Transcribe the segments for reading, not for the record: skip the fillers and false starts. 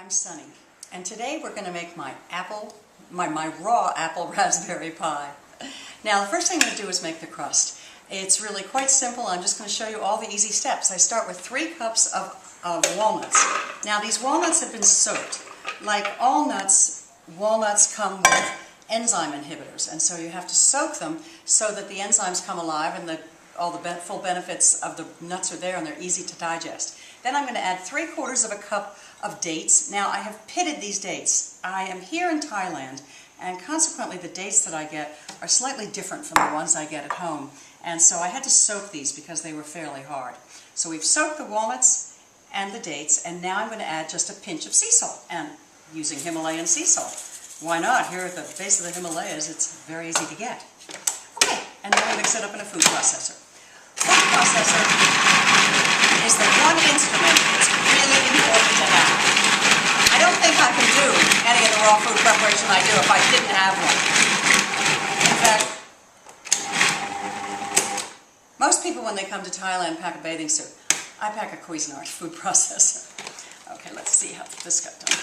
I'm Sunny, and today we're going to make my raw apple raspberry pie. Now the first thing I'm going to do is make the crust. It's really quite simple. I'm just going to show you all the easy steps. I start with 3 cups of walnuts. Now these walnuts have been soaked. Like all nuts, walnuts come with enzyme inhibitors, and so you have to soak them so that the enzymes come alive and all the full benefits of the nuts are there and they're easy to digest. Then I'm going to add 3/4 of a cup of dates. Now I have pitted these dates. I am here in Thailand, and consequently the dates that I get are slightly different from the ones I get at home. And so I had to soak these because they were fairly hard. So we've soaked the walnuts and the dates, and now I'm going to add just a pinch of sea salt, and using Himalayan sea salt. Why not? Here at the base of the Himalayas, it's very easy to get. Okay, and then we mix it up in a food processor. Food processor is the one instrument that's really important to have. I don't think I can do any of the raw food preparation I do if I didn't have one. In fact, most people when they come to Thailand pack a bathing suit. I pack a Cuisinart food processor. Okay, let's see how this got done.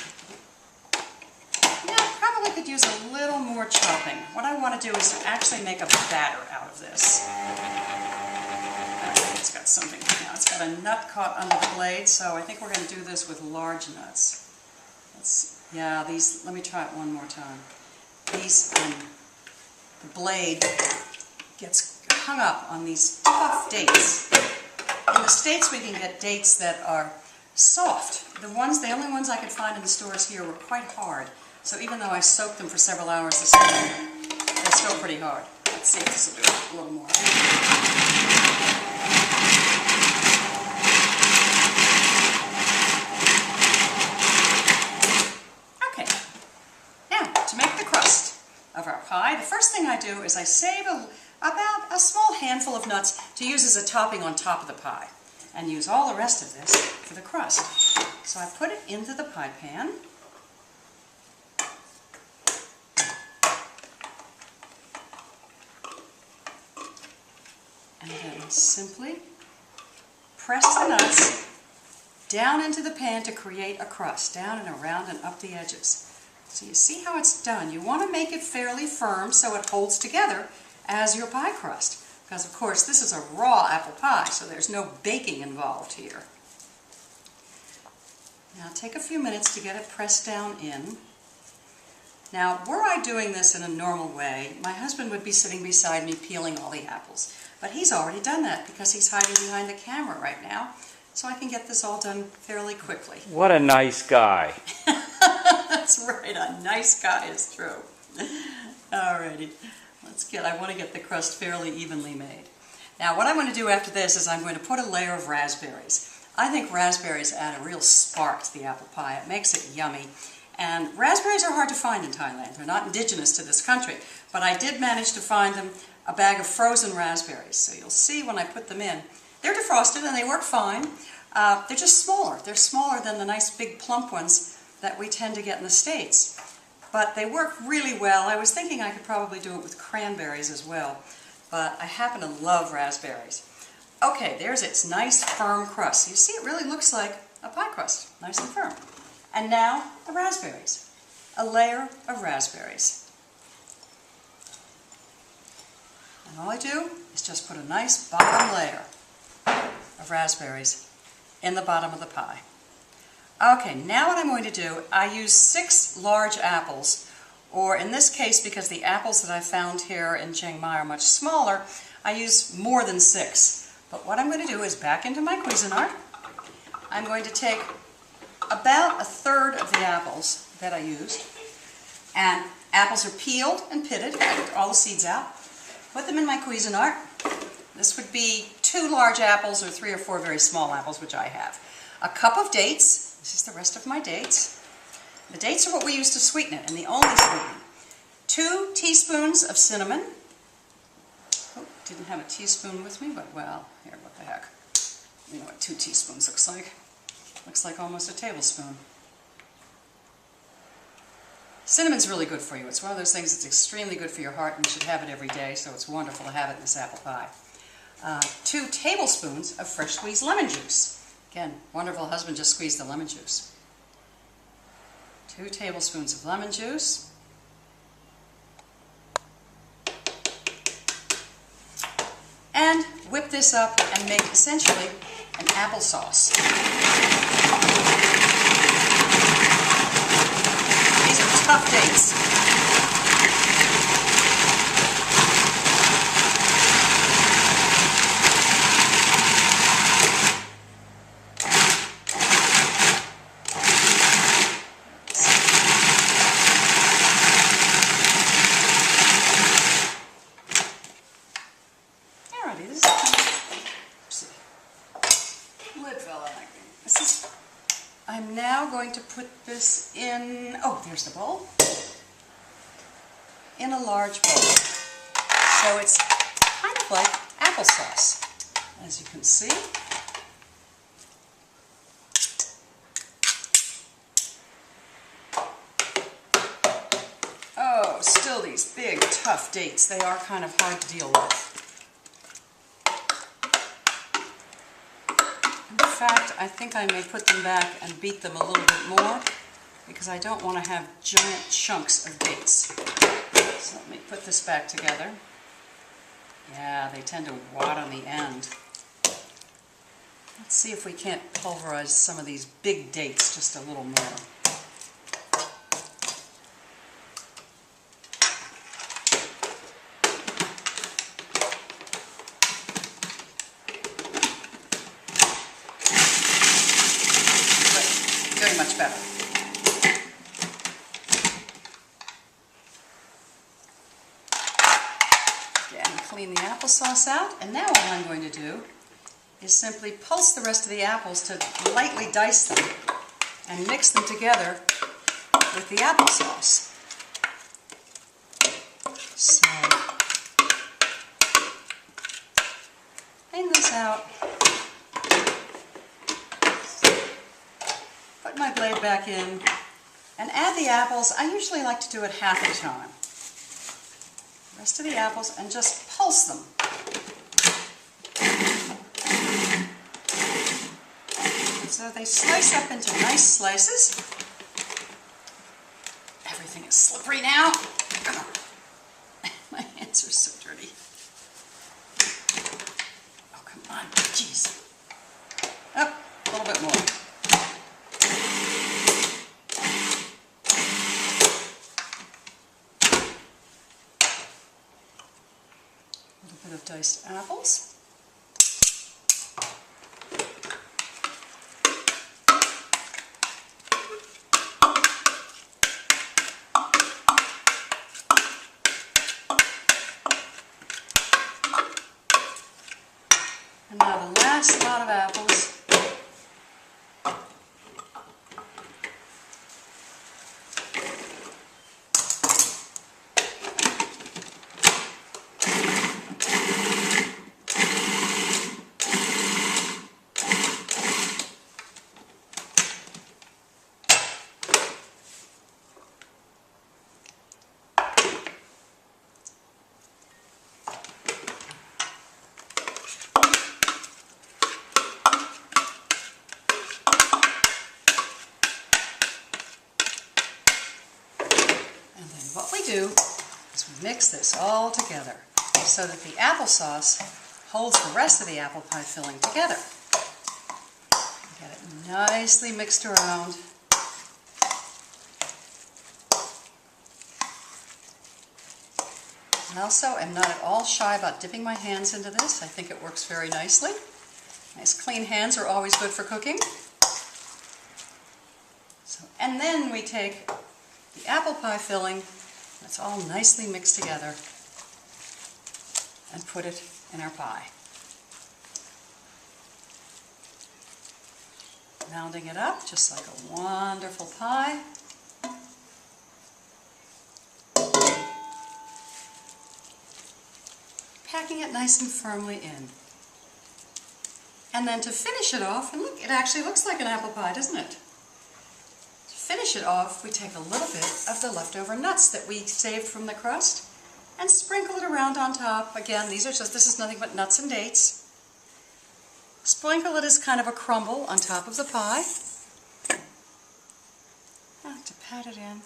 Yeah, I probably could use a little more chopping. What I want to do is to actually make a batter out of this. It's got something now. It's got a nut caught under the blade, so I think we're going to do this with large nuts. Let me try it one more time. The blade gets hung up on these tough dates. In the States we can get dates that are soft. The only ones I could find in the stores here were quite hard. So even though I soaked them for several hours this morning, they're still pretty hard. Let's see if this will do it a little more. Okay, now to make the crust of our pie, the first thing I do is I save about a small handful of nuts to use as a topping on top of the pie, and use all the rest of this for the crust. So I put it into the pie pan. And then simply press the nuts down into the pan to create a crust, down and around and up the edges. So you see how it's done. You want to make it fairly firm so it holds together as your pie crust. Because of course this is a raw apple pie, so there's no baking involved here. Now take a few minutes to get it pressed down in. Now were I doing this in a normal way, my husband would be sitting beside me peeling all the apples. But he's already done that because he's hiding behind the camera right now, so I can get this all done fairly quickly. What a nice guy. That's right, a nice guy is true. Alrighty, I want to get the crust fairly evenly made. Now what I'm going to do after this is I'm going to put a layer of raspberries. I think raspberries add a real spark to the apple pie. It makes it yummy. And raspberries are hard to find in Thailand. They're not indigenous to this country, but I did manage to find them a bag of frozen raspberries. So you'll see when I put them in, they're defrosted and they work fine. They're just smaller. They're smaller than the nice big plump ones that we tend to get in the States. But they work really well. I was thinking I could probably do it with cranberries as well, but I happen to love raspberries. Okay, there's its nice firm crust. You see, it really looks like a pie crust, nice and firm. And now the raspberries, a layer of raspberries. And all I do is just put a nice bottom layer of raspberries in the bottom of the pie. Okay, now what I'm going to do, I use 6 large apples, or in this case, because the apples that I found here in Chiang Mai are much smaller, I use more than 6. But what I'm going to do is back into my Cuisinart, I'm going to take about 1/3 of the apples that I used, and apples are peeled and pitted, I took all the seeds out. Put them in my Cuisinart. This would be 2 large apples or 3 or 4 very small apples, which I have. A cup of dates. This is the rest of my dates. The dates are what we use to sweeten it, and the only sweetening. 2 teaspoons of cinnamon. Oh, didn't have a teaspoon with me, but well, here, what the heck. You know what 2 teaspoons looks like. Looks like almost a tablespoon. Cinnamon's really good for you. It's one of those things that's extremely good for your heart, and you should have it every day, so it's wonderful to have it in this apple pie. 2 tablespoons of fresh squeezed lemon juice. Again, wonderful husband just squeezed the lemon juice. 2 tablespoons of lemon juice, and whip this up and make essentially an applesauce. These are tough dates. I'm now going to put this in, oh, there's the bowl, in a large bowl. So it's kind of like applesauce, as you can see. Oh, still these big, tough dates. They are kind of hard to deal with. In fact, I think I may put them back and beat them a little bit more because I don't want to have giant chunks of dates. So let me put this back together. Yeah, they tend to wad on the end. Let's see if we can't pulverize some of these big dates just a little more. Very much better. Again, clean the applesauce out, and now all I'm going to do is simply pulse the rest of the apples to lightly dice them and mix them together with the applesauce. So, clean this out. Put my blade back in and add the apples. I usually like to do it half at a time. The rest of the apples and just pulse them. So they slice up into nice slices. Everything is slippery now. My hands are so dirty. Oh, come on. Jeez. Up, a little bit more. Of diced apples. And now the last lot of apples. What we do is we mix this all together so that the applesauce holds the rest of the apple pie filling together. Get it nicely mixed around. I also am not at all shy about dipping my hands into this. I think it works very nicely. Nice clean hands are always good for cooking. So, and then we take the apple pie filling, that's all nicely mixed together, and put it in our pie. Rounding it up just like a wonderful pie. Packing it nice and firmly in. And then to finish it off, and look, it actually looks like an apple pie, doesn't it? Finish it off, we take a little bit of the leftover nuts that we saved from the crust and sprinkle it around on top. Again, this is nothing but nuts and dates. Sprinkle it as kind of a crumble on top of the pie. I like to pat it in.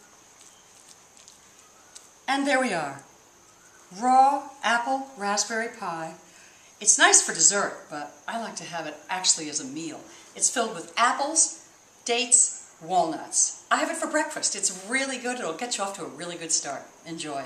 And there we are. Raw apple raspberry pie. It's nice for dessert, but I like to have it actually as a meal. It's filled with apples, dates, walnuts. I have it for breakfast. It's really good. It'll get you off to a really good start. Enjoy.